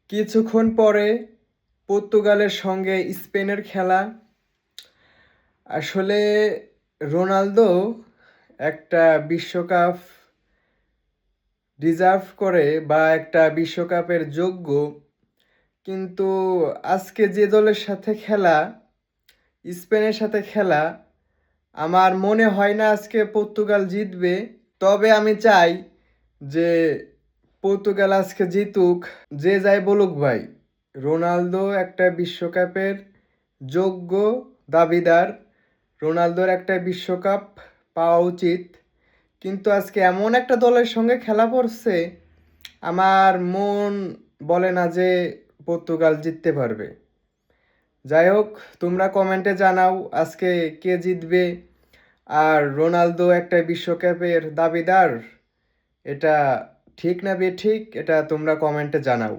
কিছুক্ষণ পরে পর্তুগালের সঙ্গে স্পেনের খেলা। আসলে রোনালদো একটা বিশ্বকাপ ডিজার্ভ করে বা একটা বিশ্বকাপের যোগ্য, কিন্তু আজকে যে দলের সাথে খেলা, স্পেনের সাথে খেলা, আমার মনে হয় না আজকে পর্তুগাল জিতবে। তবে আমি চাই যে পর্তুগাল আজকে জিতুক। যে যাই বলুক ভাই, রোনালদো একটা বিশ্বকাপের যোগ্য দাবিদার। রোনালদোর একটা বিশ্বকাপ পাওয়া উচিত, কিন্তু আজকে এমন একটা দলের সঙ্গে খেলা পড়ছে, আমার মন বলে না যে পর্তুগাল জিততে পারবে। যাই হোক, তোমরা কমেন্টে জানাও আজকে কে জিতবে। আর রোনালদো একটা বিশ্বকাপের দাবিদার, এটা ঠিক না বেঠিক, এটা তোমরা কমেন্টে জানাও।